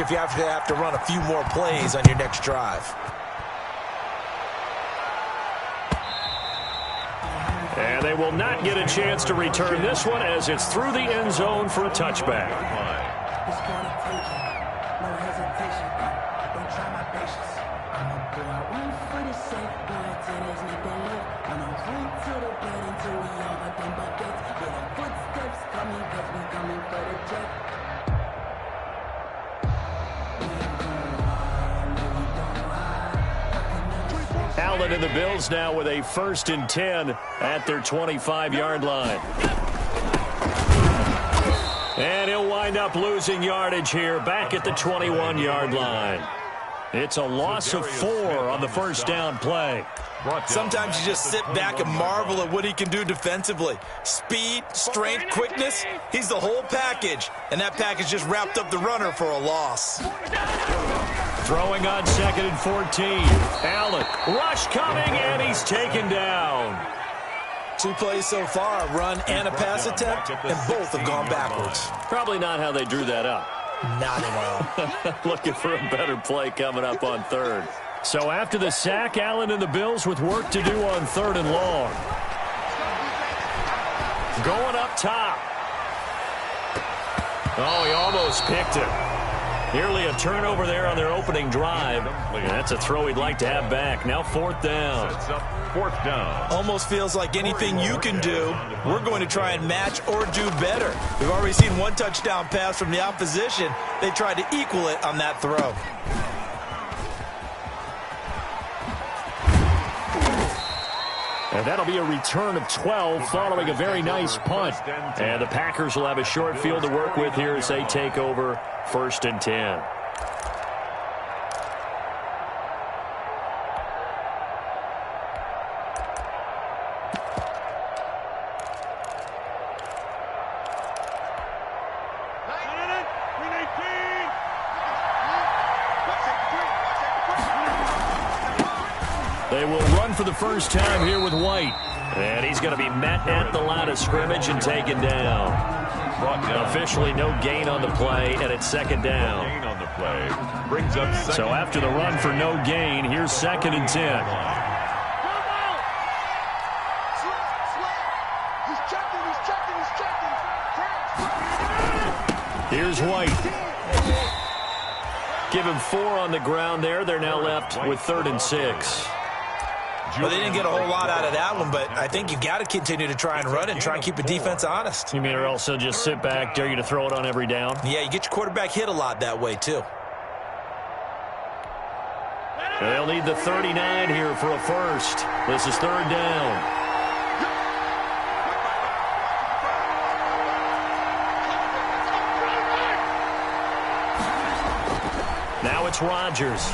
advantage if you have to run a few more plays on your next drive. And they will not get a chance to return this one as it's through the end zone for a touchback. Allen and the Bills now with a 1st and 10 at their 25-yard line. And he'll wind up losing yardage here back at the 21-yard line. It's a loss of 4 on the first down play. Sometimes you just sit back and marvel at what he can do defensively. Speed, strength, quickness, he's the whole package. And that package just wrapped up the runner for a loss. Throwing on 2nd and 14. Allen, rush coming, and he's taken down. 2 plays so far, a run and a pass attempt, and both have gone backwards. Probably not how they drew that up. Not at all. Looking for a better play coming up on 3rd. So after the sack, Allen and the Bills with work to do on 3rd and long. Going up top. Oh, he almost picked it. Nearly a turnover there on their opening drive. That's a throw he'd like to have back. Now 4th down. Sets up 4th down. Almost feels like anything you can do, we're going to try and match or do better. We've already seen 1 touchdown pass from the opposition. They tried to equal it on that throw. And that'll be a return of 12 following a very nice punt. And the Packers will have a short field to work with here as they take over 1st and 10. They will run for the first time here with White. And he's going to be met at the line of scrimmage and taken down. Officially no gain on the play, and it's 2nd down. Gain on the play brings up 2nd. So after the run for no gain, here's 2nd and 10. Here's White. Give him 4 on the ground there. They're now left with 3rd and 6. Well, they didn't get a whole lot out of that one, but I think you've got to continue to try and run and try and keep the defense honest. You mean or else they'll just sit back, dare you to throw it on every down? Yeah, you get your quarterback hit a lot that way, too. They'll need the 39 here for a first. This is 3rd down. Now it's Rodgers.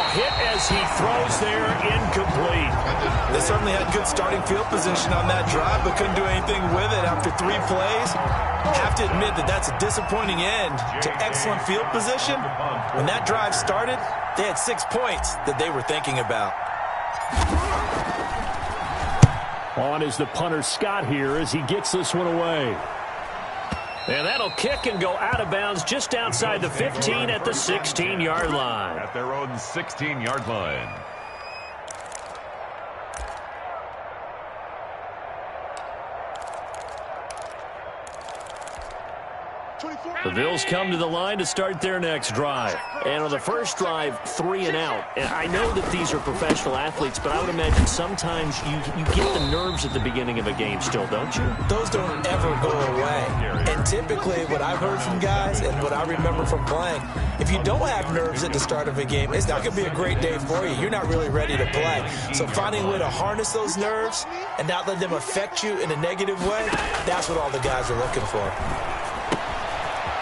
Hit as he throws there, incomplete. They certainly had good starting field position on that drive, but couldn't do anything with it after 3 plays. Have to admit that that's a disappointing end to excellent field position. When that drive started, they had 6 points that they were thinking about. On is the punter Scott here as he gets this one away. And that'll kick and go out of bounds just outside the 15 at the 16-yard line. At their own 16-yard line. The Bills come to the line to start their next drive. And on the first drive, 3 and out. And I know that these are professional athletes, but I would imagine sometimes you get the nerves at the beginning of a game still, don't you? Those don't ever go away. And typically what I've heard from guys and what I remember from playing, if you don't have nerves at the start of a game, it's not going to be a great day for you. You're not really ready to play. So finding a way to harness those nerves and not let them affect you in a negative way, that's what all the guys are looking for.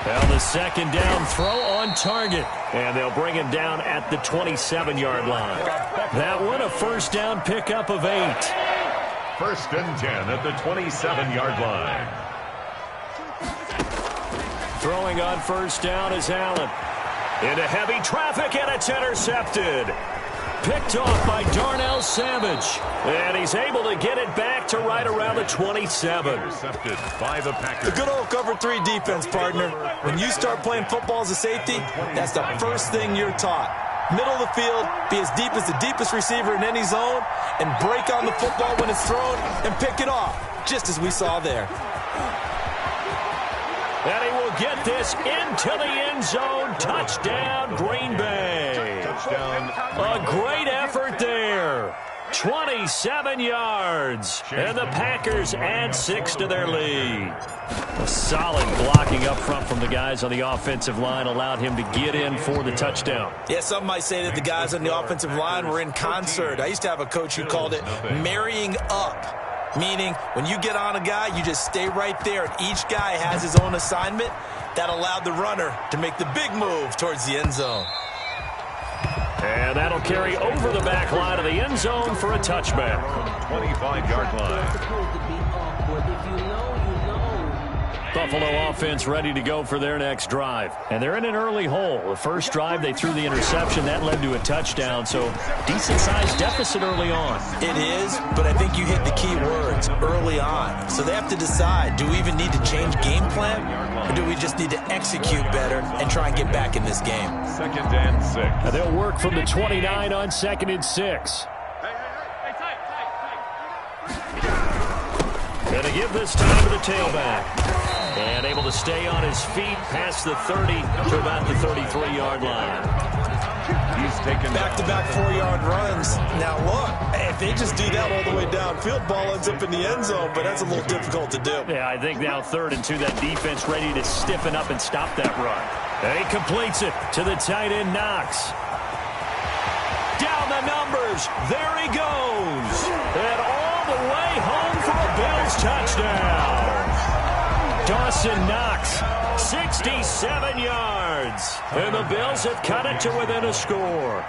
Well, the 2nd down throw on target. And they'll bring him down at the 27-yard line. That one a first down pickup of 8. 1st and 10 at the 27-yard line. Throwing on first down is Allen. Into heavy traffic, and it's intercepted. picked off by Darnell Savage. And he's able to get it back to right around the 27. Intercepted by the Packers. The good old cover 3 defense, partner. When you start playing football as a safety, that's the first thing you're taught. Middle of the field, be as deep as the deepest receiver in any zone, and break on the football when it's thrown and pick it off, just as we saw there. And he will get this into the end zone. Touchdown, Green Bay. Touchdown. A great effort there. 27 yards. And the Packers add 6 to their lead. A solid blocking up front from the guys on the offensive line allowed him to get in for the touchdown. Yeah, some might say that the guys on the offensive line were in concert. I used to have a coach who called it marrying up. Meaning, when you get on a guy, you just stay right there, and each guy has his own assignment. That allowed the runner to make the big move towards the end zone. And that'll carry over the back line of the end zone for a touchback. 25-yard line. Buffalo offense ready to go for their next drive. And they're in an early hole. The first drive, they threw the interception. That led to a touchdown, so decent-sized deficit early on. It is, but I think you hit the key words, early on. So they have to decide, do we even need to change game plan, or do we just need to execute better and try and get back in this game? 2nd and 6. And they'll work from the 29 on 2nd and 6. Gonna give this time to the tailback. And able to stay on his feet past the 30 to about the 33-yard line. He's taken back-to-back 4-yard runs. Now look, if they just do that all the way downfield, ball ends up in the end zone, but that's a little difficult to do. Yeah, I think now 3rd and 2, that defense ready to stiffen up and stop that run. And he completes it to the tight end, Knox. Down the numbers. There he goes. And all the way home for a Bills touchdown. Dawson Knox, 67 yards. And the Bills have cut it to within a score.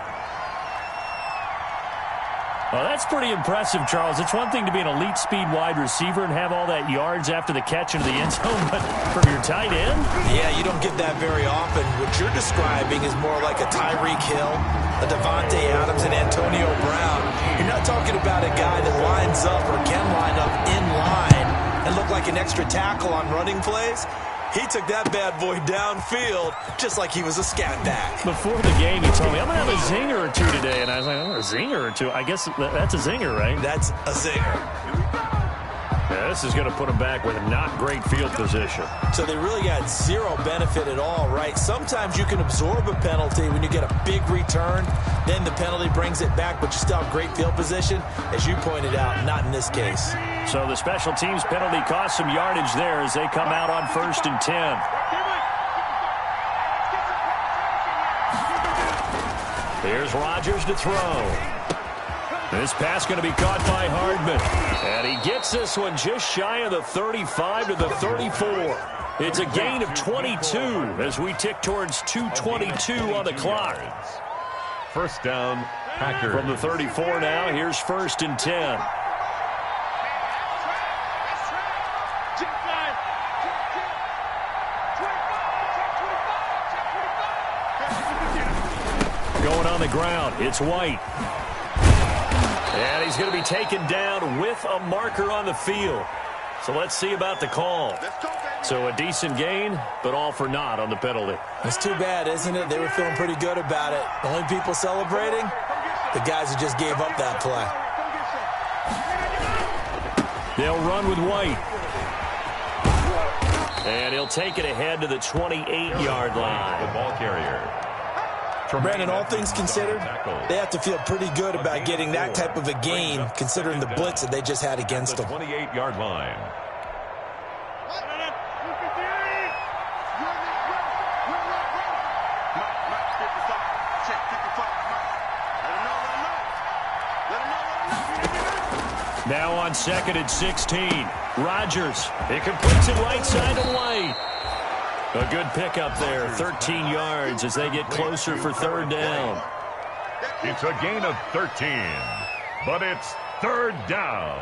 Well, that's pretty impressive, Charles. It's one thing to be an elite speed wide receiver and have all that yards after the catch into the end zone, but from your tight end? Yeah, you don't get that very often. What you're describing is more like a Tyreek Hill, a Devontae Adams, and Antonio Brown. You're not talking about a guy that lines up or can line up in line and look like an extra tackle on running plays. He took that bad boy downfield just like he was a scat back. Before the game, he told me, I'm going to have a zinger or two today. And I was like, oh, a zinger or two? I guess that's a zinger, right? That's a zinger. Yeah, this is going to put him back with not great field position. So they really got zero benefit at all, right? Sometimes you can absorb a penalty when you get a big return. Then the penalty brings it back, but you still have great field position. As you pointed out, not in this case. So the special teams penalty cost some yardage there as they come out on 1st and 10. Here's Rodgers to throw. This pass going to be caught by Hardman. And he gets this one just shy of the 35 to the 34. It's a gain of 22 as we tick towards 2:22 on the clock. 1st down, Packers. From the 34 now, here's 1st and 10. Going on the ground, it's White. And he's going to be taken down with a marker on the field. So let's see about the call. So a decent gain, but all for naught on the penalty. It's too bad, isn't it? They were feeling pretty good about it. The only people celebrating, the guys who just gave up that play. They'll run with White. And he'll take it ahead to the 28-yard line. The ball carrier. Brandon, all things considered, they have to feel pretty good about getting that type of a gain, considering the blitz that they just had against them. 28-yard line. Now on 2nd and 16. Rodgers. He completes it right side to White. A good pickup there, 13 yards as they get closer for 3rd down. It's a gain of 13, but it's 3rd down.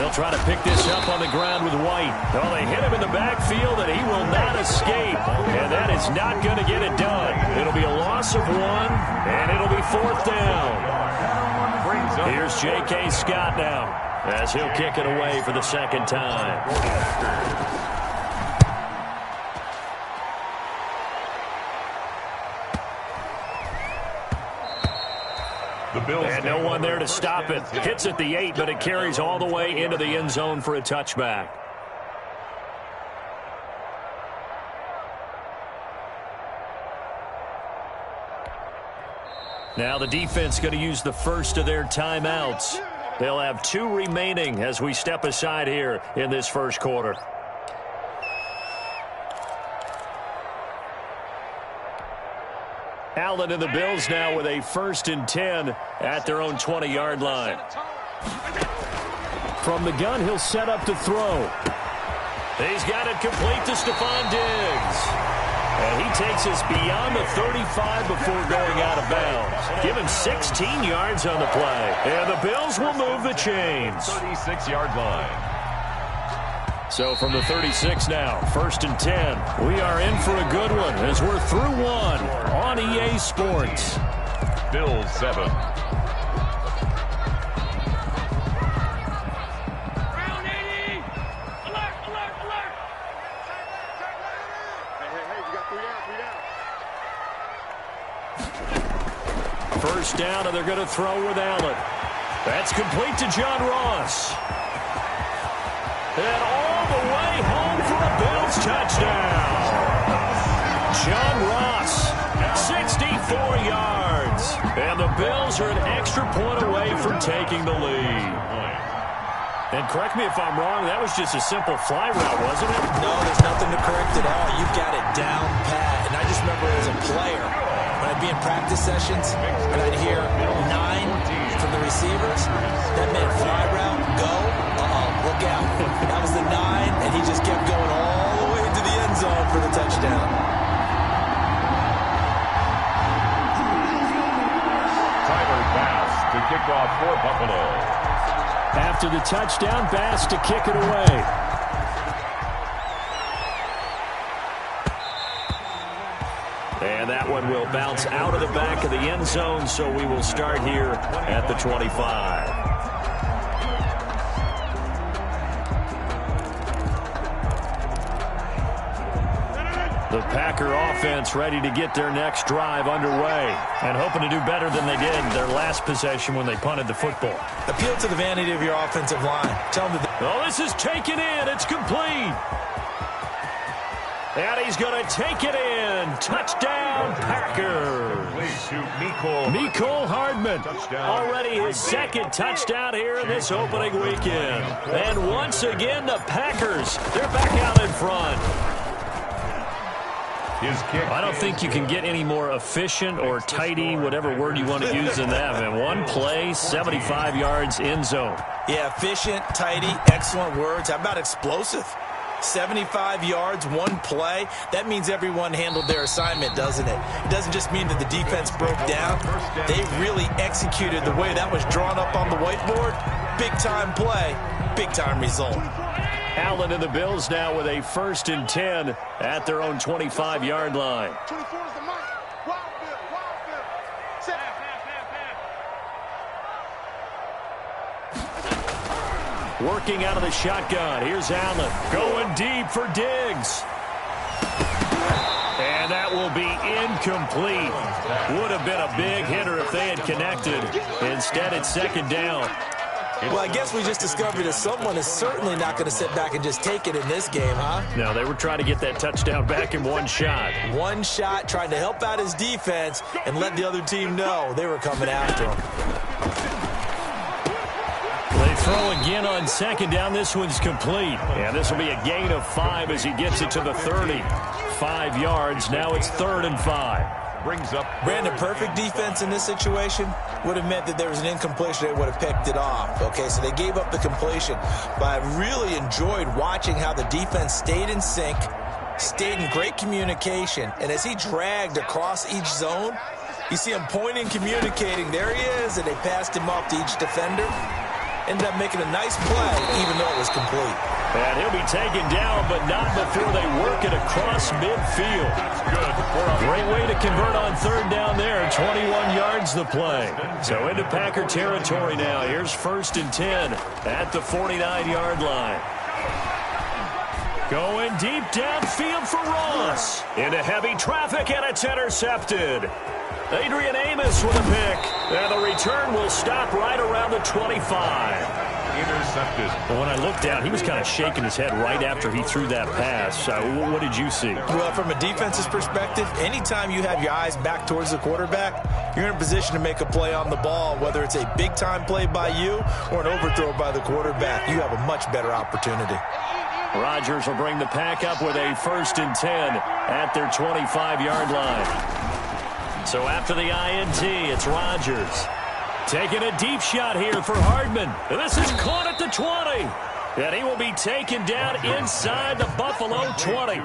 They'll try to pick this up on the ground with White. Oh, they hit him in the backfield, and he will not escape. And that is not going to get it done. It'll be a loss of 1, and it'll be 4th down. Here's J.K. Scott now, as he'll kick it away for the 2nd time. And no one there to stop it. Hits at the 8, but it carries all the way into the end zone for a touchback. Now the defense going to use the first of their timeouts. They'll have 2 remaining as we step aside here in this first quarter. Allen and the Bills now with a 1st and 10 at their own 20-yard line. From the gun, he'll set up to throw. He's got it complete to Stephon Diggs. And he takes us beyond the 35 before going out of bounds. Give him 16 yards on the play. And the Bills will move the chains. 36-yard line. So from the 36 now, 1st and 10. We are in for a good one as we're through 1 on EA Sports. Bills 7. First down, and they're going to throw with Allen. That's complete to John Ross. And all the way home for a Bills touchdown. John Ross, 64 yards. And the Bills are an extra point away from taking the lead. And correct me if I'm wrong, that was just a simple fly route, wasn't it? No, there's nothing to correct at all. You've got it down pat. And I just remember as a player, when I'd be in practice sessions, and I'd hear 9 from the receivers, that meant fly route, go, look out. That was the 9, and he just kept going all the way to the end zone for the touchdown. Tyler Bass to kick off for Buffalo. After the touchdown, Bass to kick it away. And that one will bounce out of the back of the end zone, so we will start here at the 25. The Packer offense ready to get their next drive underway and hoping to do better than they did their last possession when they punted the football. Appeal to the vanity of your offensive line. Tell them that. Oh, this is taken in. It's complete. And he's going to take it in. Touchdown, Packers. Mecole Hardman. Already his 2nd touchdown here in this opening weekend. And once again, the Packers, they're back out in front. I don't think you can get any more efficient or tidy, whatever word you want to use in that. Man, 1 play, 75 yards, end zone. Yeah, efficient, tidy, excellent words. How about explosive? 75 yards, 1 play. That means everyone handled their assignment, doesn't it? It doesn't just mean that the defense broke down. They really executed the way that was drawn up on the whiteboard. Big-time play, big-time result. Allen and the Bills now with a 1st and 10 at their own 25-yard line. Working out of the shotgun. Here's Allen going deep for Diggs. And that will be incomplete. Would have been a big hitter if they had connected. Instead, it's 2nd down. Well, I guess we just discovered that someone is certainly not going to sit back and just take it in this game, huh? No, they were trying to get that touchdown back in 1 shot. 1 shot, trying to help out his defense and let the other team know they were coming after him. They throw again on 2nd down. This one's complete. And this will be a gain of 5 as he gets it to the 30. 5 yards. Now it's 3rd and 5. Brings up Brandon, perfect defense in this situation would have meant that there was an incompletion. They would have picked it off. Okay, so they gave up the completion. But I really enjoyed watching how the defense stayed in sync, stayed in great communication. And as he dragged across each zone, you see him pointing, communicating. There he is, and they passed him off to each defender. ended up making a nice play, even though it was complete. And he'll be taken down, but not before they work it across midfield. That's good. Great way to convert on third down there. 21 yards the play. So into Packer territory now. Here's 1st and 10 at the 49-yard line. Going deep downfield for Ross. Into heavy traffic, and it's intercepted. Adrian Amos with a pick. And the return will stop right around the 25. Intercepted. Well, when I looked down, he was kind of shaking his head right after he threw that pass. What did you see? Well, from a defense's perspective, anytime you have your eyes back towards the quarterback, you're in a position to make a play on the ball, whether it's a big-time play by you or an overthrow by the quarterback. You have a much better opportunity. Rodgers will bring the pack up with a 1st and 10 at their 25-yard line. So after the INT, it's Rodgers. Taking a deep shot here for Hardman. And this is caught at the 20. And he will be taken down inside the Buffalo 20.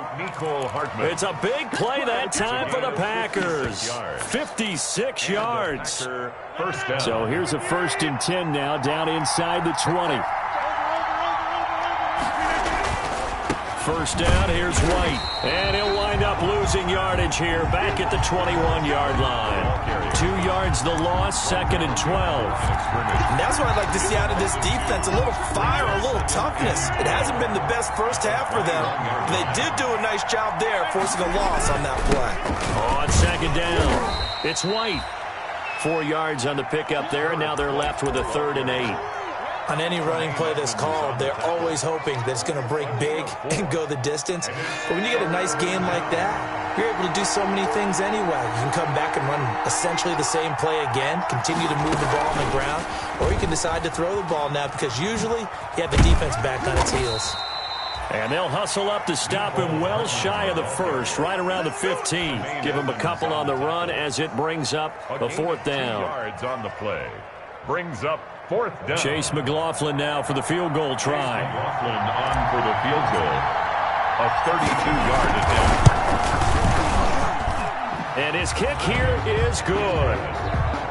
It's a big play that time for the Packers. 56 yards. First down. So here's a 1st and 10 now down inside the 20. First down, here's White. And he'll wind up losing yardage here back at the 21-yard line. 2 yards the loss, 2nd and 12. And that's what I'd like to see out of this defense, a little fire, a little toughness. It hasn't been the best first half for them. But they did do a nice job there, forcing a loss on that play. On 2nd down, it's White. 4 yards on the pickup there, and now they're left with a 3rd and 8. On any running play that's called, they're always hoping that it's going to break big and go the distance. But when you get a nice game like that, you're able to do so many things anyway. You can come back and run essentially the same play again, continue to move the ball on the ground, or you can decide to throw the ball now because usually you have the defense back on its heels. And they'll hustle up to stop him well shy of the 1st, right around the 15. Give him a couple on the run as it brings up a 4th down. Yards on the play. Brings up 4th down. Chase McLaughlin now for the field goal try. McLaughlin on for the field goal. A 32-yard attempt. And his kick here is good.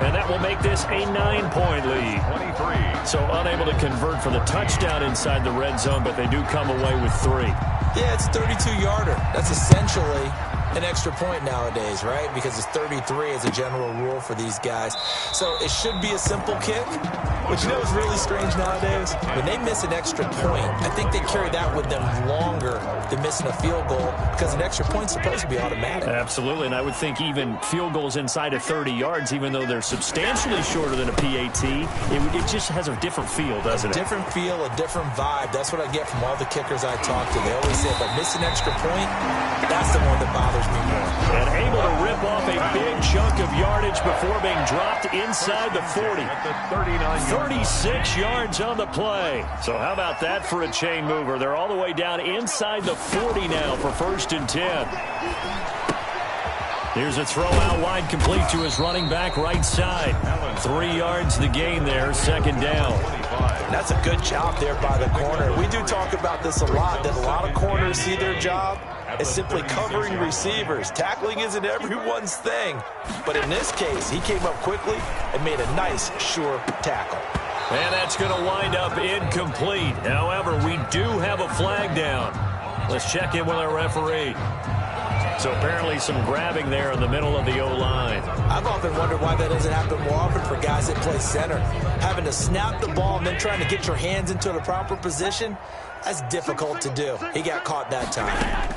And that will make this a 9-point lead. 23. So unable to convert for the touchdown inside the red zone, but they do come away with 3. Yeah, it's a 32-yarder. That's essentially an extra point nowadays, right? Because it's 33 as a general rule for these guys. So it should be a simple kick, but you know what's really strange nowadays? When they miss an extra point, I think they carry that with them longer than missing a field goal because an extra point's supposed to be automatic. Absolutely, and I would think even field goals inside of 30 yards, even though they're substantially shorter than a PAT, it just has a different feel, doesn't it? A different feel, a different vibe. That's what I get from all the kickers I talk to. They always say if I miss an extra point, that's the one that bothers me more. And able to rip off a big chunk of yardage before being dropped inside the 40. 36 yards on the play. So how about that for a chain mover? They're all the way down inside the 40 now for 1st and 10. Here's a throw out wide, complete to his running back right side. 3 yards the gain there, 2nd down. That's a good job there by the corner. We do talk about this a lot, that a lot of corners see their job as simply covering receivers. Tackling isn't everyone's thing. But in this case, he came up quickly and made a nice, sure tackle. And that's going to wind up incomplete. However, we do have a flag down. Let's check in with our referee. So apparently some grabbing there in the middle of the O-line. I've often wondered why that doesn't happen more often for guys that play center. Having to snap the ball and then trying to get your hands into the proper position, that's difficult to do. He got caught that time.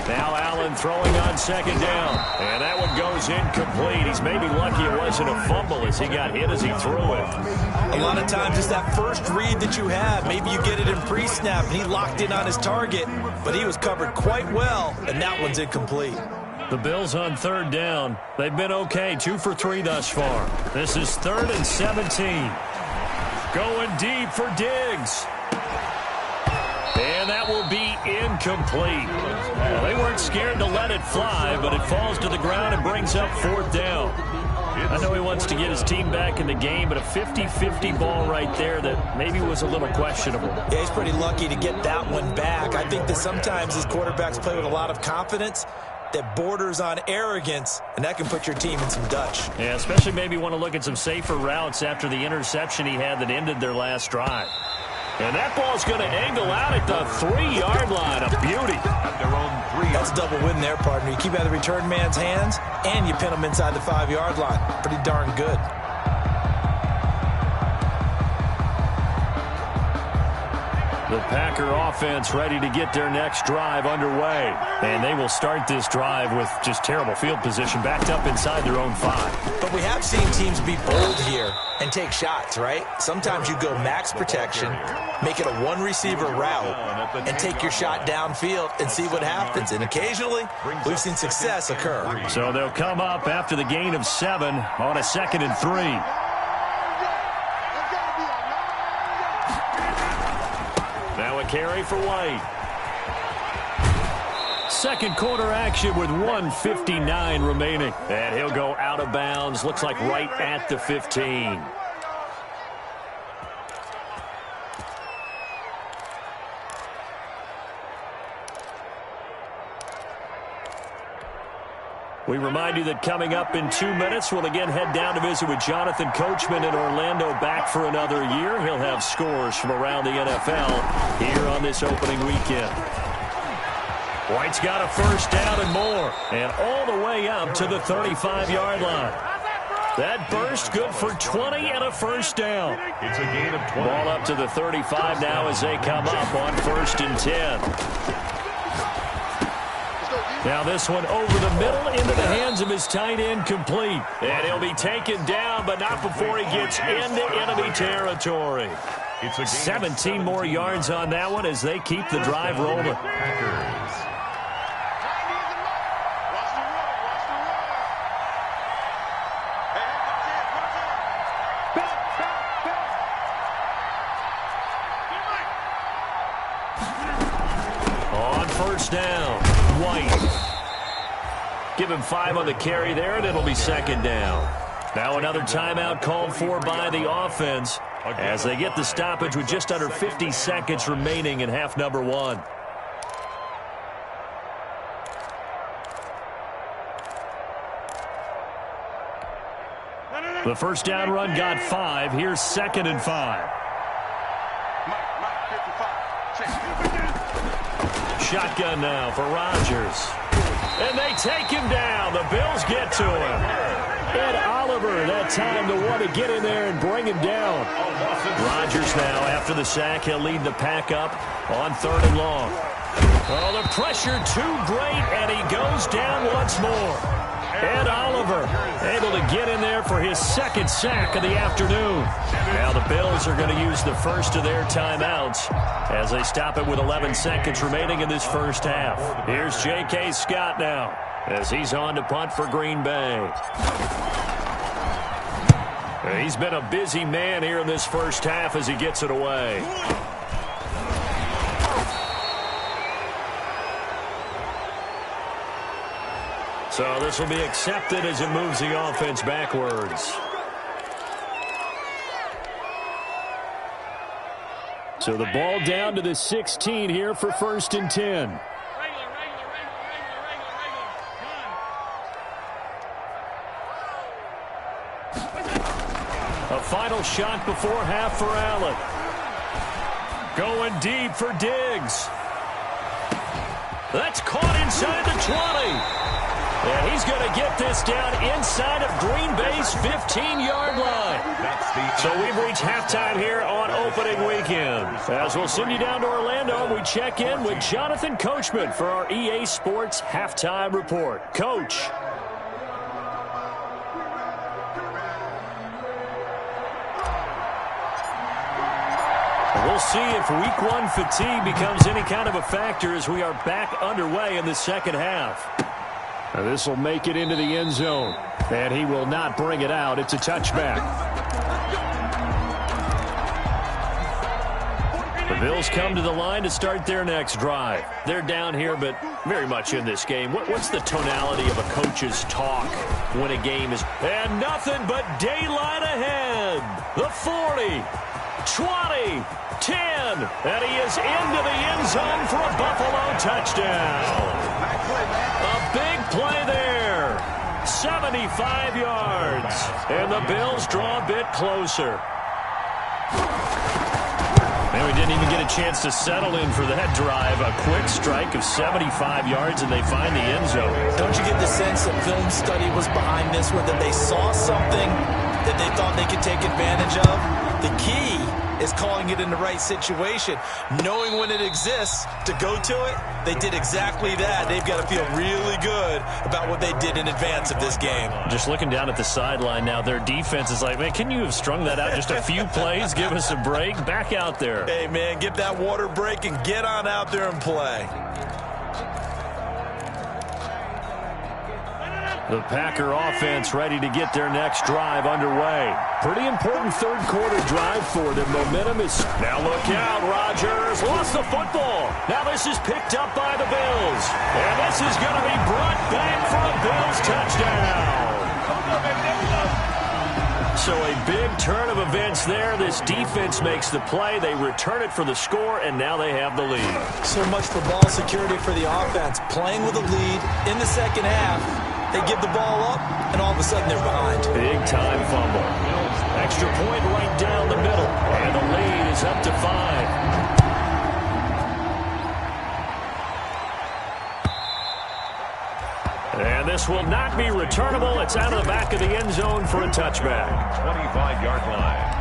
Now Allen throwing on 2nd down. And that one goes incomplete. He's maybe lucky it wasn't a fumble as he got hit as he threw it. A lot of times it's that first read that you have. Maybe you get it in pre-snap and he locked in on his target, but he was covered quite well, and that one's incomplete. The Bills on 3rd down. They've been okay, 2 for 3 thus far. This is 3rd and 17. Going deep for Diggs. And that will be incomplete. Well, they weren't scared to let it fly, but it falls to the ground and brings up 4th down. I know he wants to get his team back in the game, but a 50-50 ball right there that maybe was a little questionable. Yeah, he's pretty lucky to get that one back. I think that sometimes these quarterbacks play with a lot of confidence, that borders on arrogance, and that can put your team in some Dutch. Yeah, especially maybe want to look at some safer routes after the interception he had that ended their last drive. And that ball's going to angle out at the 3-yard line. A beauty. That's a double win there, partner. You keep out of the return man's hands, and you pin him inside the 5-yard line. Pretty darn good. The Packer offense ready to get their next drive underway. And they will start this drive with just terrible field position, backed up inside their own 5. But we have seen teams be bold here and take shots, right? Sometimes you go max protection, make it a one-receiver route, and take your shot downfield and see what happens. And occasionally, we've seen success occur. So they'll come up after the gain of 7 on a 2nd and 3. Carry for White. Second quarter action with 1:59 remaining. And he'll go out of bounds. Looks like right at the 15. We remind you that coming up in 2 minutes, we'll again head down to visit with Jonathan Coachman in Orlando, back for another year. He'll have scores from around the NFL here on this opening weekend. White's got a first down and more, and all the way up to the 35-yard line. That burst good for 20 and a first down. It's a gain of 20. Ball up to the 35 now as they come up on 1st and 10. Now this one over the middle into the hands of his tight end, complete. And he'll be taken down, but not before he gets into enemy territory. 17 more yards on that one as they keep the drive rolling. On first down, White. Give him 5 on the carry there, and it'll be 2nd down. Now another timeout called for by the offense as they get the stoppage with just under 50 seconds remaining in half number 1. The first down run got 5. Here's 2nd and 5. Shotgun now for Rodgers. And they take him down. The Bills get to him. Ed Oliver, that time the one to get in there and bring him down. Rodgers now, after the sack, he'll lead the pack up on 3rd and long. Oh, the pressure too great, and he goes down once more. Ed Oliver able to get in there for his 2nd sack of the afternoon. Now the Bills are going to use the first of their timeouts as they stop it with 11 seconds remaining in this first half. Here's J.K. Scott now as he's on to punt for Green Bay. He's been a busy man here in this first half as he gets it away. So this will be accepted as it moves the offense backwards. So the ball down to the 16 here for 1st and 10. A final shot before half for Allen. Going deep for Diggs. That's caught inside the 20. And he's going to get this down inside of Green Bay's 15-yard line. So we've reached halftime here on opening weekend. As we'll send you down to Orlando, we check in with Jonathan Coachman for our EA Sports Halftime Report. Coach. We'll see if Week 1 fatigue becomes any kind of a factor as we are back underway in the second half. Now this will make it into the end zone, and he will not bring it out. It's a touchback. The Bills come to the line to start their next drive. They're down here, but very much in this game. What's the tonality of a coach's talk when a game is... And nothing but daylight ahead. The 40, 20, 10, and he is into the end zone for a Buffalo touchdown. A big play there. 75 yards. And the Bills draw a bit closer. And we didn't even get a chance to settle in for that drive. A quick strike of 75 yards, and they find the end zone. Don't you get the sense that film study was behind this one, that they saw something that they thought they could take advantage of? The key is calling it in the right situation, knowing when it exists to go to it. They did exactly that. They've got to feel really good about what they did in advance of this game. Just looking down at the sideline now, their defense is like, man, can you have strung that out just a few plays? Give us a break. Back out there. Hey, man, get that water break and get on out there and play. The Packer offense ready to get their next drive underway. Pretty important third quarter drive for them. Momentum is... Now look out, Rodgers lost the football. Now this is picked up by the Bills. And this is going to be brought back for a Bills touchdown. So a big turn of events there. This defense makes the play. They return it for the score, and now they have the lead. So much for ball security for the offense. Playing with a lead in the second half. They give the ball up, and all of a sudden they're behind. Big-time fumble. Extra point right down the middle, and the lead is up to 5. And this will not be returnable. It's out of the back of the end zone for a touchback. 25-yard line.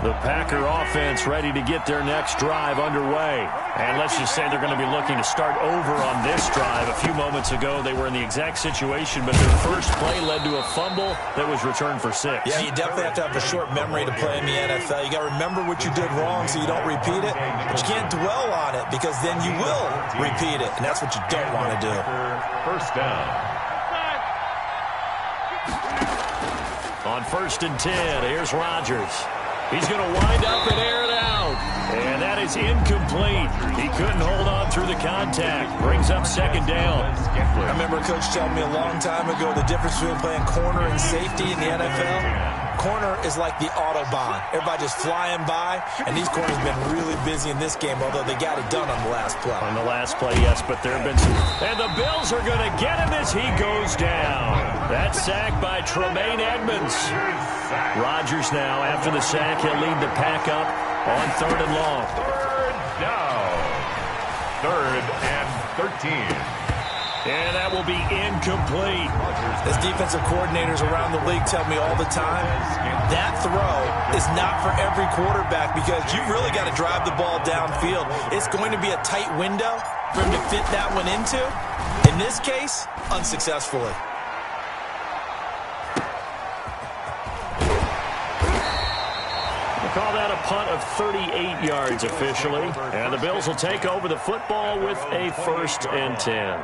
The Packer offense ready to get their next drive underway. And let's just say they're going to be looking to start over on this drive. A few moments ago, they were in the exact situation, but their first play led to a fumble that was returned for 6. Yeah, you definitely have to have a short memory to play in the NFL. You got to remember what you did wrong so you don't repeat it. But you can't dwell on it because then you will repeat it, and that's what you don't want to do. First down. On 1st and 10, here's Rodgers. He's going to wind up and air it out. And that is incomplete. He couldn't hold on through the contact. Brings up 2nd down. I remember a coach telling me a long time ago the difference between playing corner and safety in the NFL. Corner is like the Autobahn. Everybody just flying by, and these corners have been really busy in this game, although they got it done on the last play. On the last play, yes, but there have been some. And the Bills are going to get him as he goes down. That sack by Tremaine Edmonds. Rodgers now, after the sack, he'll lead the Pack up on 3rd and long. 3rd down. 3rd and 13. And that will be incomplete. As defensive coordinators around the league tell me all the time, that throw is not for every quarterback because you've really got to drive the ball downfield. It's going to be a tight window for him to fit that one into. In this case, unsuccessfully. Call that a punt of 38 yards officially. And the Bills will take over the football with a 1st and 10.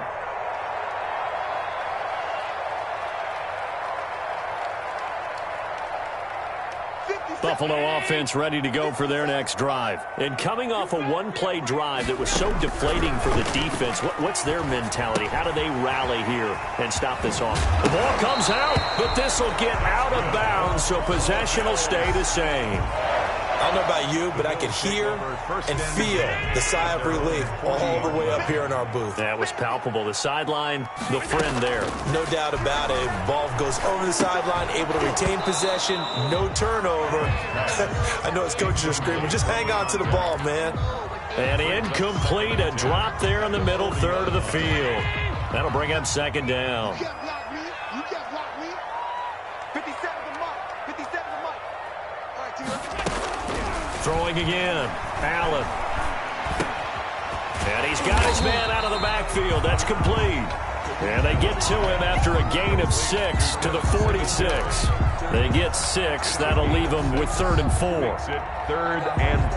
Buffalo offense ready to go for their next drive. And coming off a one-play drive that was so deflating for the defense, what's their mentality? How do they rally here and stop this off? The ball comes out, but this will get out of bounds, so possession will stay the same. I don't know about you, but I could hear and feel the sigh of relief all the way up here in our booth. That was palpable. The sideline, the friend there. No doubt about it. Ball goes over the sideline, able to retain possession, no turnover. I know his coaches are screaming, just hang on to the ball, man. And incomplete, a drop there in the middle third of the field. That'll bring up 2nd down. Throwing again, Allen. And he's got his man out of the backfield. That's complete. And they get to him after a gain of 6 to the 46. They get 6. That'll leave them with 3rd and 4. 3rd and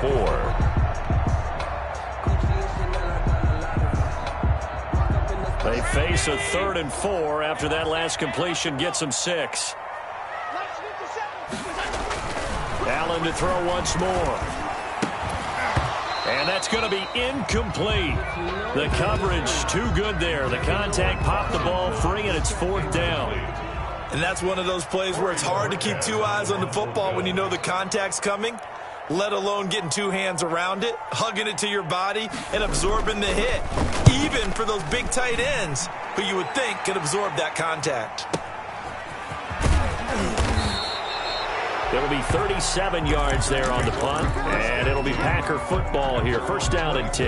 4. They face a 3rd and 4 after that last completion gets them 6. Allen to throw once more. And that's going to be incomplete. The coverage too good there. The contact popped the ball free, and it's 4th down. And that's one of those plays where it's hard to keep two eyes on the football when you know the contact's coming, let alone getting two hands around it, hugging it to your body, and absorbing the hit, even for those big tight ends who you would think could absorb that contact. It'll be 37 yards there on the punt, and it'll be Packer football here. First down and 10.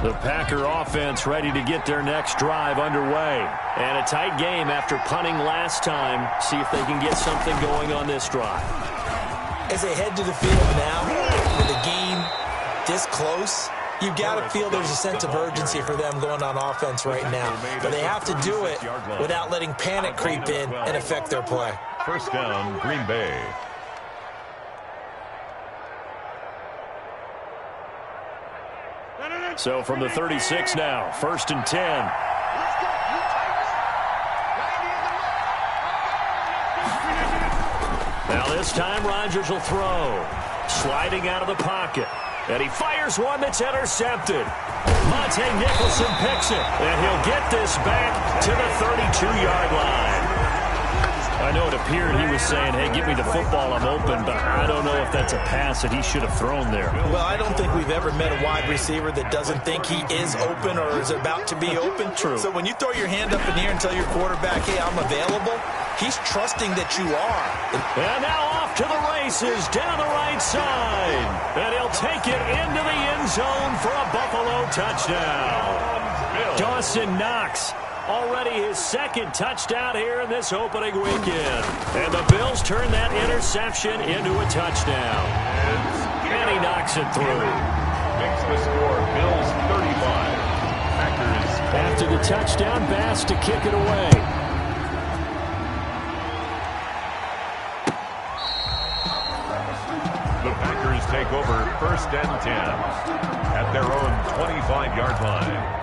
The Packer offense ready to get their next drive underway. And a tight game after punting last time. See if they can get something going on this drive. As they head to the field now, with the game this close, you've got to feel there's a sense of urgency for them going on offense right now. But they have to do it without letting panic creep in and affect their play. First down, Green Bay. So from the 36 now, first and 10. Now this time Rodgers will throw. Sliding out of the pocket. And he fires one that's intercepted. Monte Nicholson picks it. And he'll get this back to the 32-yard line. I know it appeared he was saying, hey, give me the football, I'm open, but I don't know if that's a pass that he should have thrown there. Well, I don't think we've ever met a wide receiver that doesn't think he is open or is about to be open. True. So when you throw your hand up in the air and tell your quarterback, hey, I'm available, he's trusting that you are. And now off to the races down the right side. And he'll take it into the end zone for a Buffalo touchdown. Dawson Knox. Already his second touchdown here in this opening weekend. And the Bills turn that interception into a touchdown. And he knocks it through. Makes the score Bills 35. Packers. After the touchdown, Bass to kick it away. The Packers take over first and 10 at their own 25-yard line.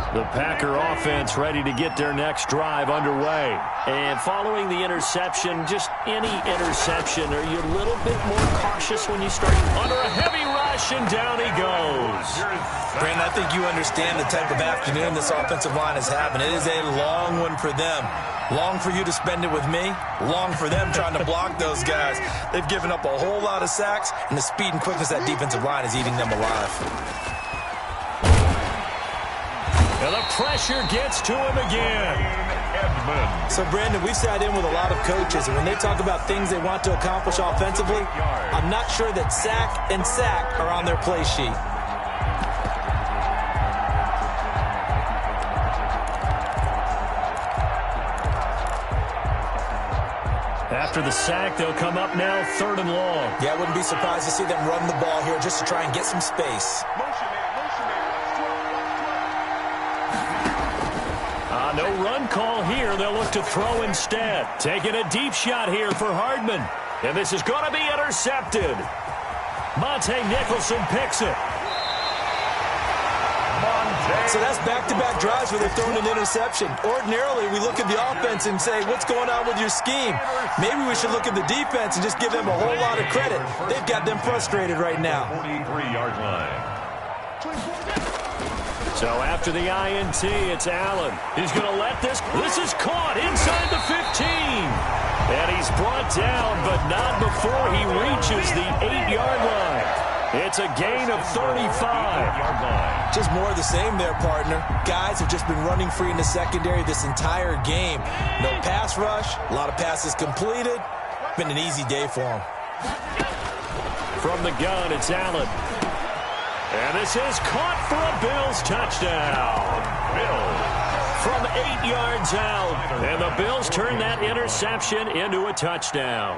The Packer offense ready to get their next drive underway. And following the interception, just any interception, are you a little bit more cautious when you start under a heavy rush, and down he goes. Brandon, I think you understand the type of afternoon this offensive line is having. It is a long one for them. Long for you to spend it with me. Long for them trying to block those guys. They've given up a whole lot of sacks, and the speed and quickness of that defensive line is eating them alive. And the pressure gets to him again. So, Brandon, we've sat in with a lot of coaches, and when they talk about things they want to accomplish offensively, I'm not sure that sack and sack are on their play sheet. After the sack, they'll come up now third and long. Yeah, I wouldn't be surprised to see them run the ball here just to try and get some space. No run call here. They'll look to throw instead. Taking a deep shot here for Hardman. And this is going to be intercepted. Monte Nicholson picks it. So that's back-to-back drives where they've thrown an interception. Ordinarily, we look at the offense and say, what's going on with your scheme? Maybe we should look at the defense and just give them a whole lot of credit. They've got them frustrated right now. 43-yard line. So after the INT, it's Allen. He's going to let this. This is caught inside the 15. And he's brought down, but not before he reaches the 8-yard line. It's a gain of 35. Just more of the same there, partner. Guys have just been running free in the secondary this entire game. No pass rush, a lot of passes completed. Been an easy day for them. From the gun, it's Allen. And this is caught for a Bills touchdown. Bills from 8 yards out. And the Bills turn that interception into a touchdown.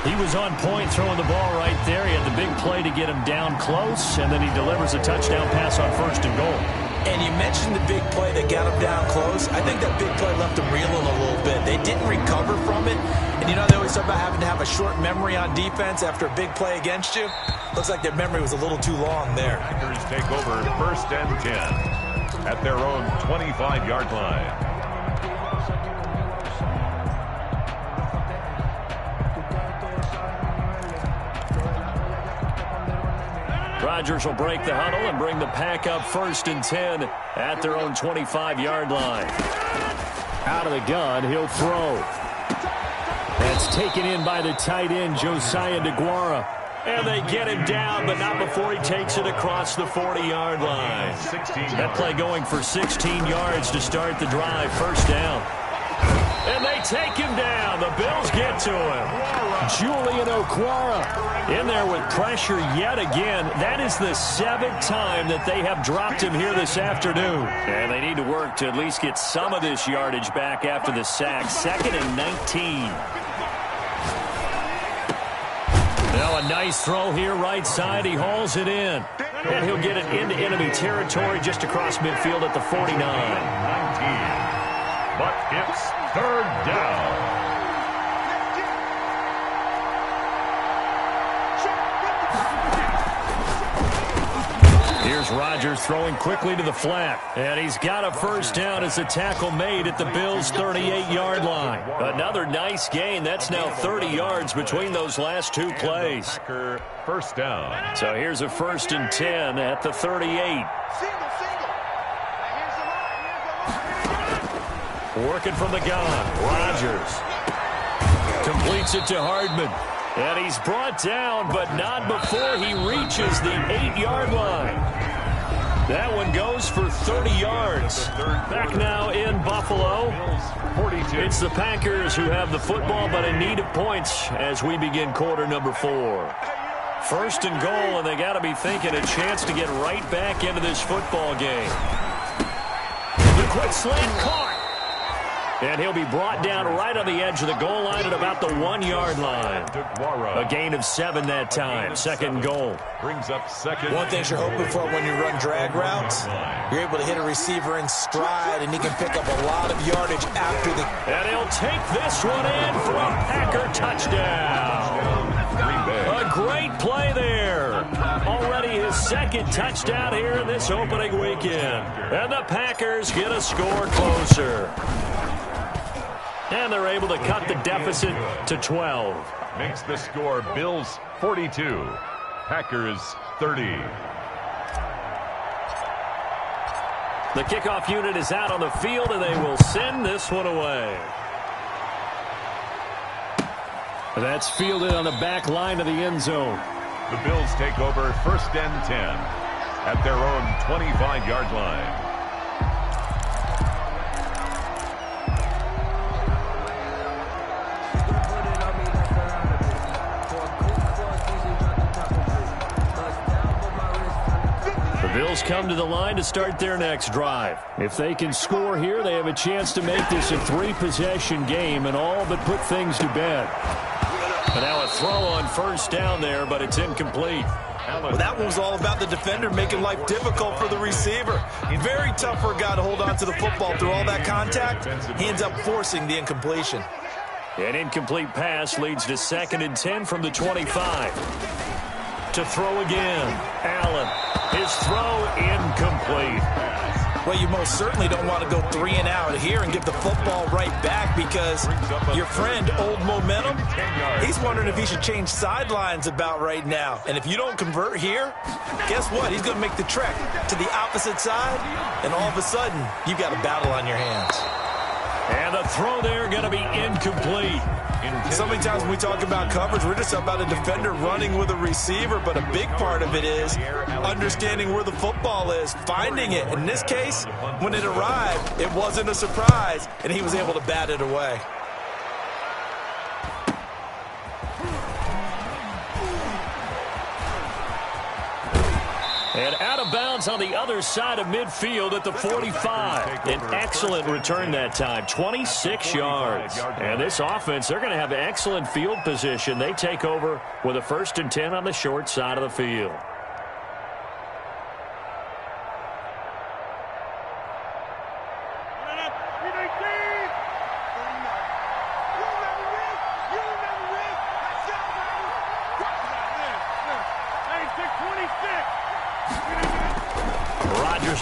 He was on point throwing the ball right there. He had the big play to get him down close, and then he delivers a touchdown pass on first and goal. And you mentioned the big play that got him down close. I think that big play left him reeling a little bit. They didn't recover from it. And you know, they always talk about having to have a short memory on defense after a big play against you. Looks like their memory was a little too long there. Packers take over first and 10 at their own 25-yard line. Rodgers will break the huddle and bring the pack up 1st and 10 at their own 25-yard line. Out of the gun, he'll throw. That's taken in by the tight end, Josiah DeGuara. And they get him down, but not before he takes it across the 40-yard line. That play going for 16 yards to start the drive. 1st down. And they take him down. The Bills get to him. Julian Okwara in there with pressure yet again. That is the 7th time that they have dropped him here this afternoon. And they need to work to at least get some of this yardage back after the sack. 2nd and 19. Now a nice throw here right side. He hauls it in. And he'll get it into enemy territory just across midfield at the 49. 19. But it's 3rd down. Here's Rodgers throwing quickly to the flat. And he's got a 1st down as a tackle made at the Bills' 38-yard line. Another nice gain. That's now 30 yards between those last 2 plays. 1st down. So here's a 1st and 10 at the 38. Working from the gun. Rodgers completes it to Hardman. And he's brought down, but not before he reaches the 8-yard line. That one goes for 30 yards. Back now in Buffalo. 42. It's the Packers who have the football, but in need of points as we begin quarter number 4. 1st and goal, and they got to be thinking a chance to get right back into this football game. The quick slant caught. And he'll be brought down right on the edge of the goal line at about the 1-yard line. A gain of 7 that time. 2nd goal. Brings up 2nd. One thing you're hoping for when you run drag routes, you're able to hit a receiver in stride, and he can pick up a lot of yardage after the... And he'll take this one in for a Packer touchdown. A great play there. Already his 2nd touchdown here in this opening weekend. And the Packers get a score closer. And they're able to cut the deficit to 12. Makes the score Bills 42, Packers 30. The kickoff unit is out on the field, and they will send this one away. That's fielded on the back line of the end zone. The Bills take over 1st and 10 at their own 25-yard line. Bills come to the line to start their next drive. If they can score here, they have a chance to make this a 3-possession game and all but put things to bed. And now a throw on 1st down there, but it's incomplete. Well, that one was all about the defender making life difficult for the receiver. Very tough for a guy to hold on to the football through all that contact. He ends up forcing the incompletion. An incomplete pass leads to 2nd and 10 from the 25. To throw again. Allen. His throw incomplete. Well, you most certainly don't want to go 3 and out here and give the football right back because your friend, Old Momentum, he's wondering if he should change sidelines about right now. And if you don't convert here, guess what? He's going to make the trek to the opposite side, and all of a sudden, you've got a battle on your hands. And the throw there going to be incomplete. So many times when we talk about coverage, we're just about a defender running with a receiver, but a big part of it is understanding where the football is, finding it. In this case, when it arrived, it wasn't a surprise, and he was able to bat it away. And out of bounds on the other side of midfield at the 45. An excellent return that time, 26 yards. And this offense, they're going to have excellent field position. They take over with a 1st and 10 on the short side of the field.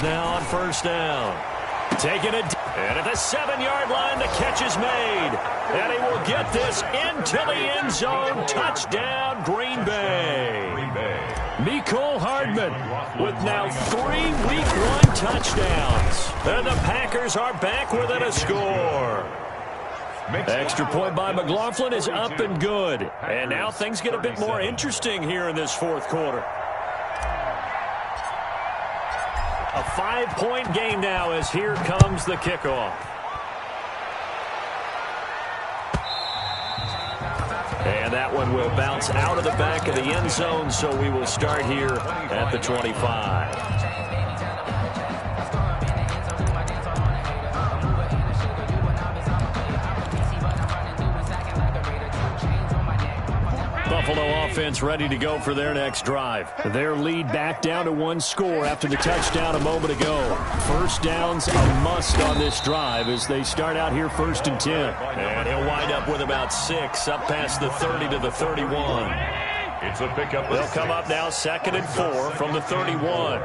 Now on 1st down. Taking it, and at the 7-yard line, the catch is made. And he will get this into the end zone. Touchdown, Green Bay. Mecole Hardman Hardman with now 3 Week 1 touchdowns. And the Packers are back within a score. Extra point by McLaughlin is up and good. And now things get a bit more interesting here in this fourth quarter. A 5-point game now as here comes the kickoff. And that one will bounce out of the back of the end zone, so we will start here at the 25. Buffalo offense ready to go for their next drive. Their lead back down to 1 score after the touchdown a moment ago. First down's a must on this drive as they start out here 1st and 10. And he'll wind up with about 6 up past the 30 to the 31. It's a pickup. They'll come up now 2nd and 4 from the 31.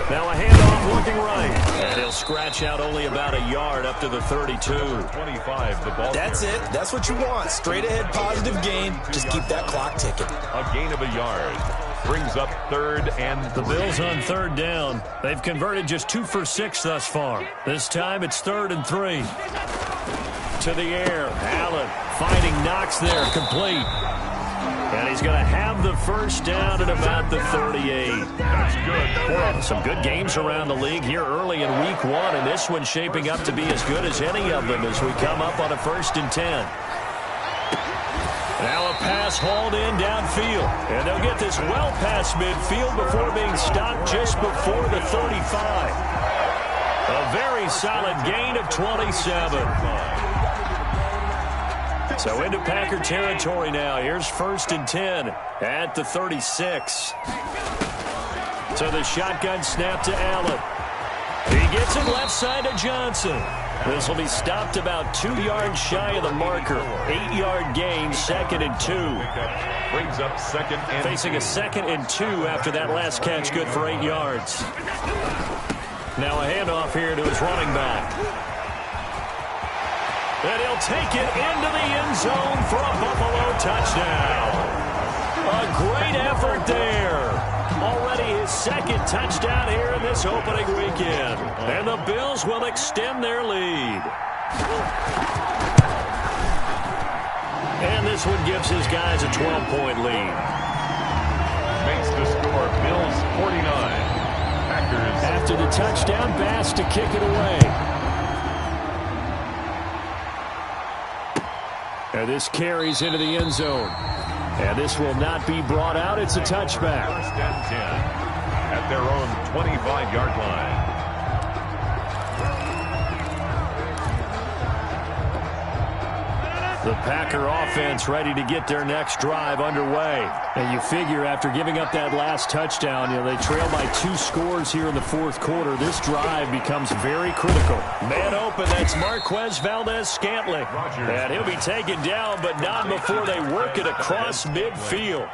Now a handoff looking right. And he'll scratch out only about a yard up to the 32. 25, the ball. That's it. That's what you want. Straight ahead, positive gain. Just keep that clock ticking. A gain of a yard. Brings up 3rd and 3. The Bills on 3rd down. They've converted just 2 for 6 thus far. This time it's 3rd and 3. To the air. Allen finding Knox there. Complete. And he's going to have the first down at about the 38. That's good. Well, some good games around the league here early in Week 1, and this one's shaping up to be as good as any of them as we come up on a 1st and 10. Now a pass hauled in downfield, and they'll get this well past midfield before being stopped just before the 35. A very solid gain of 27. So into Packer territory now. Here's 1st and 10 at the 36. So the shotgun snap to Allen. He gets it left side to Johnson. This will be stopped about 2 yards shy of the marker. 8-yard gain, 2nd and 2. Brings up 2nd and 2. Facing a 2nd and 2 after that last catch, good for 8 yards. Now a handoff here to his running back. And he'll take it into the end zone for a Buffalo touchdown. A great effort there. Already his 2nd touchdown here in this opening weekend. And the Bills will extend their lead. And this one gives his guys a 12-point lead. Makes the score Bills 49. Packers. After the touchdown, Bass to kick it away. And this carries into the end zone. And this will not be brought out. It's a touchback. 1st and 10 at their own 25-yard line. The Packer offense ready to get their next drive underway. And you figure after giving up that last touchdown, they trail by 2 scores here in the 4th quarter. This drive becomes very critical. Man open, that's Marquez Valdez-Scantling. And he'll be taken down, but not before they work it across midfield.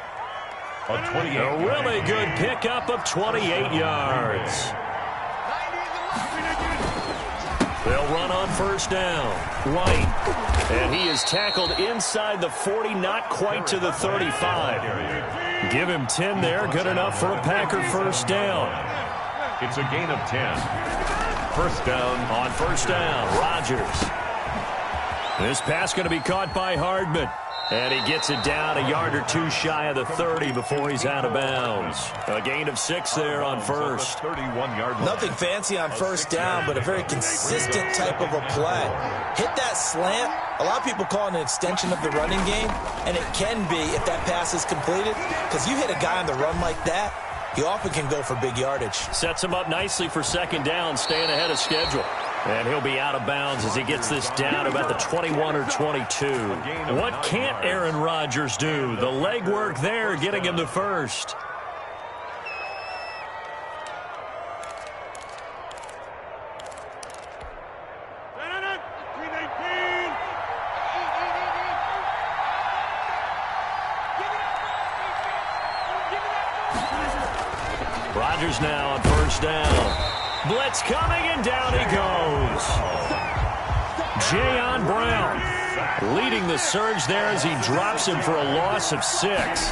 A really good pickup of 28 yards. They'll run on 1st down. White. And he is tackled inside the 40, not quite to the 35. Give him 10 there. Good enough for a Packer 1st down. It's a gain of 10. 1st down. On 1st down, Rodgers. This pass going to be caught by Hardman. And he gets it down a yard or 2 shy of the 30 before he's out of bounds. A gain of 6 there on 1st. 31-yard line. Nothing fancy on 1st down, but a very consistent type of a play. Hit that slant. A lot of people call it an extension of the running game, and it can be if that pass is completed, because you hit a guy on the run like that, he often can go for big yardage. Sets him up nicely for 2nd down, staying ahead of schedule. And he'll be out of bounds as he gets this down about the 21 or 22. What can't Aaron Rodgers do? The legwork there getting him the 1st. Rodgers now on 1st down. Blitz coming, and down he goes. Jayon Brown Leading the surge there as he drops him for a loss of 6.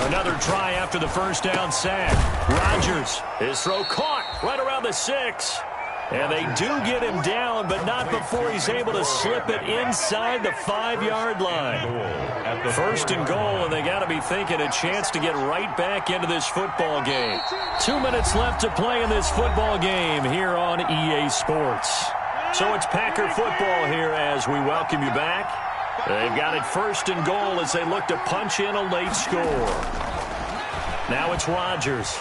Another try after the first down sack. Rodgers, his throw caught right around the 6. And they do get him down, but not before he's able to slip it inside the 5-yard line. First and goal, and they got to be thinking a chance to get right back into this football game. 2 minutes left to play in this football game here on EA Sports. So it's Packer football here as we welcome you back. They've got it first and goal as they look to punch in a late score. Now it's Rodgers.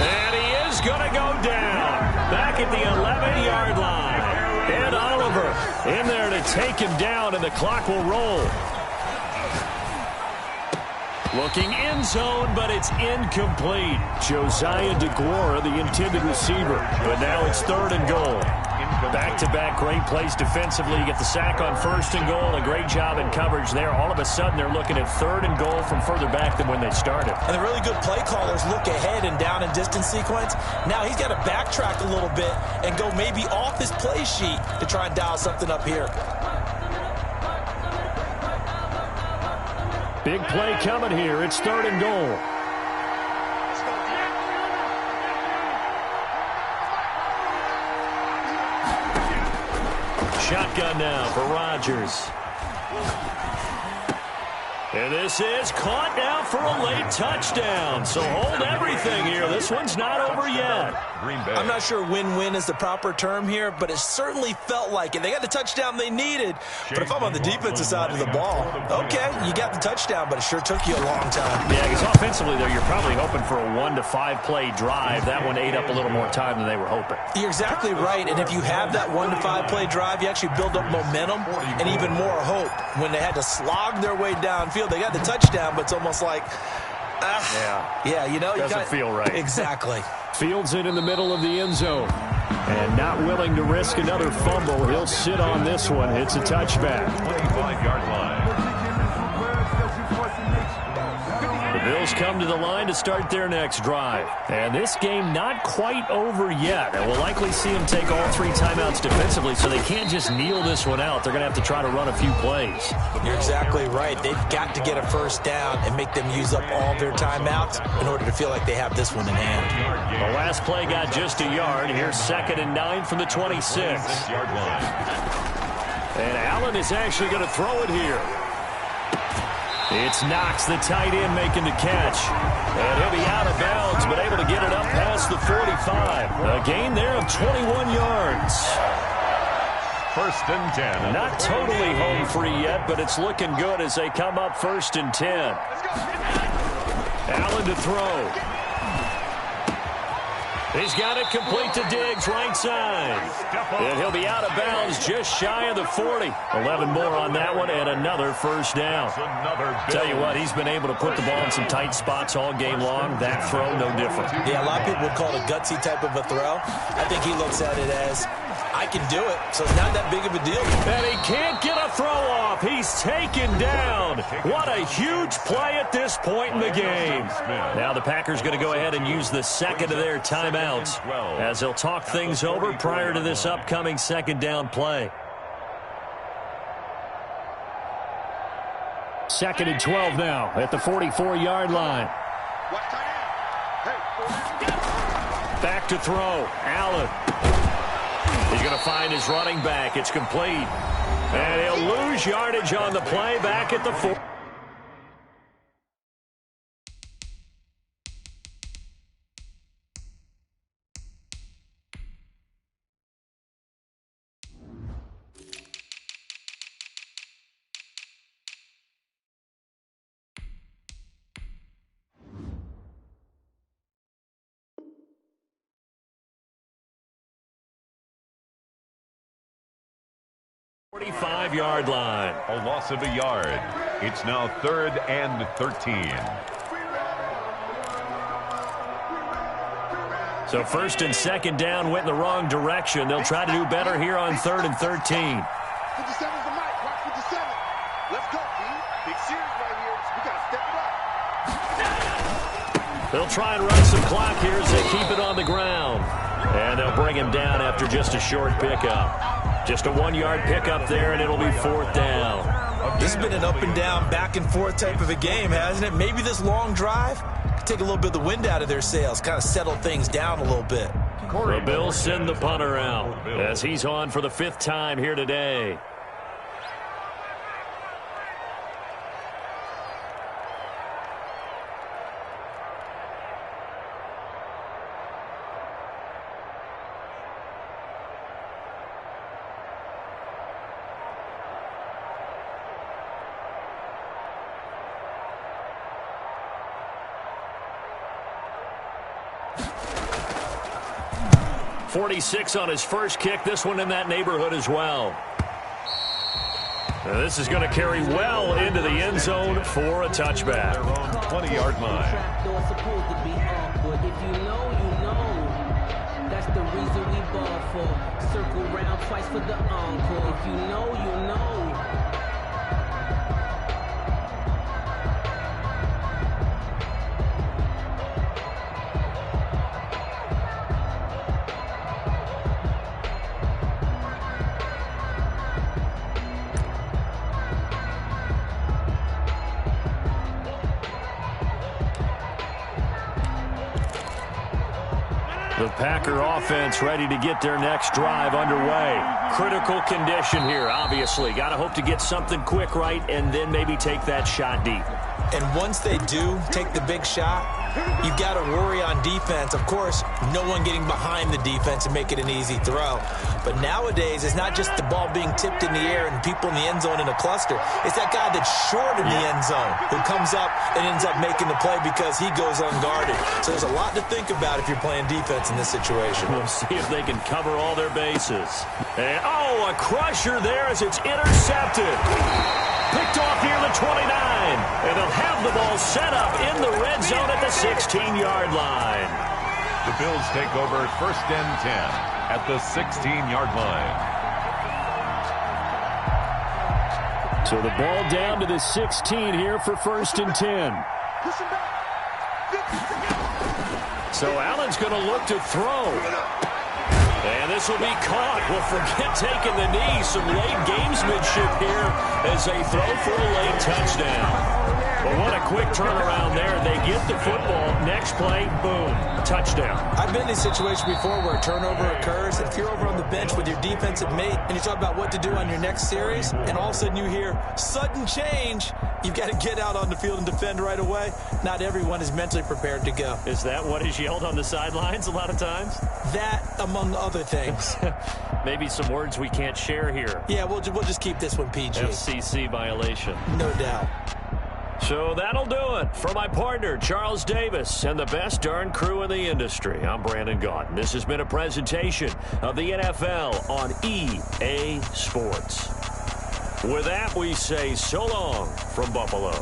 And he is going to go down back at the 11-yard line. And Oliver in there to take him down, and the clock will roll. Looking end zone, but it's incomplete. Josiah DeGuara, the intended receiver. But now it's third and goal. Back-to-back great plays defensively. You get the sack on first and goal. A great job in coverage there. All of a sudden, they're looking at third and goal from further back than when they started. And the really good play callers look ahead and down and distance sequence. Now he's got to backtrack a little bit and go maybe off his play sheet to try and dial something up here. Big play coming here. It's third and goal. Shotgun now for Rodgers. And this is caught now for a late touchdown. So hold everything here. This one's not over yet. I'm not sure win-win is the proper term here, but it certainly felt like it. They got the touchdown they needed. But if I'm on the defensive side of the ball, okay, you got the touchdown, but it sure took you a long time. Yeah, because offensively, though, you're probably hoping for a 1 to 5 play drive. That one ate up a little more time than they were hoping. You're exactly right. And if you have that 1 to 5 play drive, you actually build up momentum and even more hope. When they had to slog their way downfield, they got the touchdown, but it's almost like, yeah, you know, doesn't feel right. Exactly. Fields it in the middle of the end zone. And not willing to risk another fumble. He'll sit on this one. It's a touchback. 25-yard line. The Bills come to the line to start their next drive. And this game not quite over yet. And we'll likely see them take all 3 timeouts defensively, so they can't just kneel this one out. They're going to have to try to run a few plays. You're exactly right. They've got to get a first down and make them use up all their timeouts in order to feel like they have this one in hand. The last play got just a yard. Here's 2nd and 9 from the 26. And Allen is actually going to throw it here. It's Knox, the tight end, making the catch. And he'll be out of bounds, but able to get it up past the 45. A gain there of 21 yards. 1st and 10. Not totally home free yet, but it's looking good as they come up 1st and 10. Allen to throw. He's got it complete to Diggs, right side. And he'll be out of bounds just shy of the 40. 11 more on that one and another first down. Tell you what, he's been able to put the ball in some tight spots all game long. That throw, no different. Yeah, a lot of people would call it a gutsy type of a throw. I think he looks at it as, I can do it, so it's not that big of a deal. And he can't get a throw off. He's taken down. What a huge play at this point in the game. Now the Packers going to go ahead and use the second of their timeouts as they'll talk things over prior to this upcoming 2nd down play. 2nd and 12 now at the 44-yard line. Back to throw. Allen. He's going to find his running back. It's complete. And he'll lose yardage on the play back at the 4. Yard line. A loss of a yard. It's now 3rd and 13. So 1st and 2nd down went in the wrong direction. They'll try to do better here on 3rd and 13. 57's the mic. Watch 57. Let's go, D. Big series right here. We got to step it up. They'll try and run some clock here as they keep it on the ground. And they'll bring him down after just a short pickup. Just a 1-yard pickup there, and it'll be 4th down. This has been an up and down, back and forth type of a game, hasn't it? Maybe this long drive could take a little bit of the wind out of their sails, kind of settle things down a little bit. The Bills send the punter out as he's on for the 5th time here today. .46 on his first kick. This one in that neighborhood as well. Now this is going to carry well into the end zone for a touchback. 20-yard line. If you know, you know. That's the reason we ball for. Circle round twice for the encore. If you know, you know. The Packer offense ready to get their next drive underway. Critical condition here, obviously. Got to hope to get something quick right and then maybe take that shot deep. And once they do take the big shot, you've got to worry on defense. Of course, no one getting behind the defense and make it an easy throw. But nowadays, it's not just the ball being tipped in the air and people in the end zone in a cluster. It's that guy that's short in the end zone who comes up and ends up making the play because he goes unguarded. So there's a lot to think about if you're playing defense in this situation. We'll see if they can cover all their bases. And, a crusher there as it's intercepted. Picked off near the 29. And they'll have the ball set up in the red zone at the 16-yard line. The Bills take over 1st and 10 at the 16-yard line. So the ball down to the 16 here for 1st and 10. So Allen's going to look to throw. And this will be caught. Well, forget taking the knee. Some late gamesmanship here as they throw for a late touchdown. But what a quick turnaround there. They get the football. Next play, boom, touchdown. I've been in this situation before where a turnover occurs, and if you're over on the bench with your defensive mate and you talk about what to do on your next series, and all of a sudden you hear sudden change, you've got to get out on the field and defend right away. Not everyone is mentally prepared to go. Is that what is yelled on the sidelines a lot of times? That, among other things. Maybe some words we can't share here. Yeah, we'll just keep this one PG. FCC violation. No doubt. So that'll do it for my partner, Charles Davis, and the best darn crew in the industry. I'm Brandon Gaudin. This has been a presentation of the NFL on EA Sports. With that, we say so long from Buffalo.